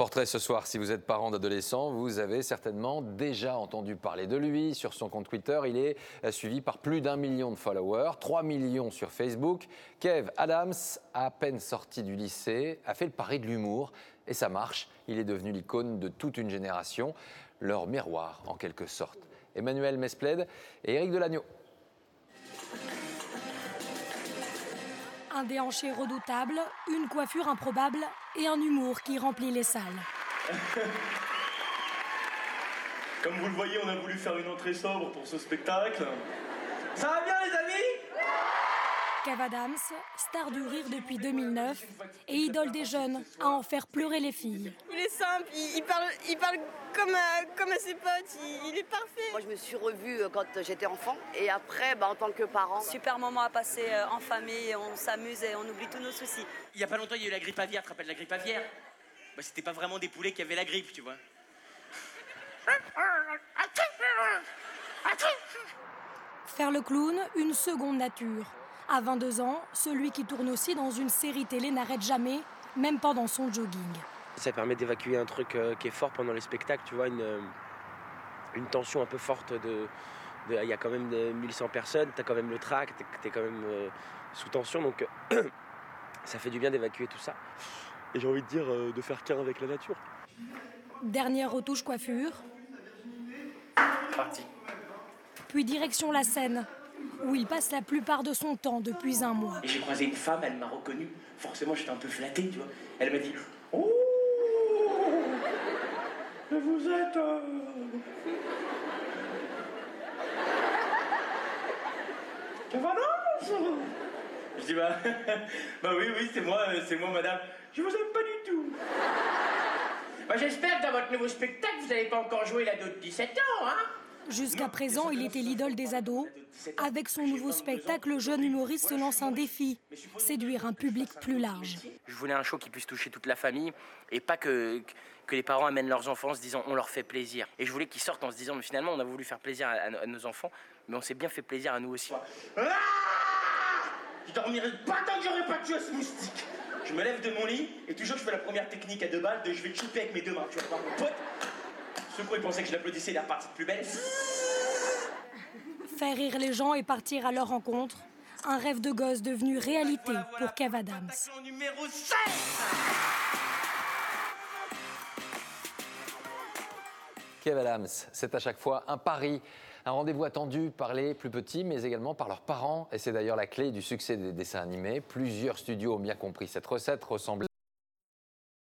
Portrait ce soir, si vous êtes parent d'adolescents, vous avez certainement déjà entendu parler de lui. Sur son compte Twitter, il est suivi par plus d'1 million de followers, 3 millions sur Facebook. Kev Adams, à peine sorti du lycée, a fait le pari de l'humour et ça marche. Il est devenu l'icône de toute une génération, leur miroir en quelque sorte. Emmanuel Mesplède et Éric Delagneau. Un déhanché redoutable, une coiffure improbable et un humour qui remplit les salles. Comme vous le voyez, on a voulu faire une entrée sobre pour ce spectacle. Ça va bien les amis? Kev Adams, star du rire depuis 2009 et idole des jeunes, à en faire pleurer les filles. Il est simple, il parle comme à ses potes, il est parfait. Moi, je me suis revue quand j'étais enfant et après, en tant que parent. Super moment à passer en famille, on s'amuse et on oublie tous nos soucis. Il n'y a pas longtemps, il y a eu la grippe aviaire, tu te rappelles la grippe aviaire? C'était pas vraiment des poulets qui avaient la grippe, tu vois. Faire le clown, une seconde nature. À 22 ans, celui qui tourne aussi dans une série télé n'arrête jamais, même pendant son jogging. Ça permet d'évacuer un truc qui est fort pendant les spectacles, tu vois, une tension un peu forte. Il y a quand même 1100 personnes, tu as quand même le trac, tu es quand même sous tension, donc ça fait du bien d'évacuer tout ça. Et j'ai envie de dire de faire qu'un avec la nature. Dernière retouche coiffure. Parti. Puis direction la Seine, où il passe la plupart de son temps depuis un mois. Et j'ai croisé une femme, elle m'a reconnu. Forcément, j'étais un peu flatté, tu vois. Elle m'a dit « Oh, vous êtes... Cavadance ?» Je dis bah oui, c'est moi madame. Je vous aime pas du tout. J'espère que dans votre nouveau spectacle, vous n'avez pas encore joué l'ado de 17 ans, hein? Jusqu'à présent, il était l'idole des ados. Avec son nouveau spectacle, le jeune humoriste se lance un défi, séduire un public plus large. Je voulais un show qui puisse toucher toute la famille et pas que les parents amènent leurs enfants en se disant on leur fait plaisir. Et je voulais qu'ils sortent en se disant mais finalement on a voulu faire plaisir à nos enfants, mais on s'est bien fait plaisir à nous aussi. Je dormirai pas tant que j'aurai pas tué ce moustique. Je me lève de mon lit et toujours je fais la première technique à 2 balles de je vais le choper avec mes 2 mains. Tu vas voir mon pote. Ce coup il pensait que je l'applaudissais, il est reparti de plus belle. Faire rire les gens et partir à leur rencontre, un rêve de gosse devenu réalité pour Kev Adams. Numéro 16. Kev Adams, c'est à chaque fois un pari, un rendez-vous attendu par les plus petits, mais également par leurs parents. Et c'est d'ailleurs la clé du succès des dessins animés. Plusieurs studios ont bien compris cette recette, ressemble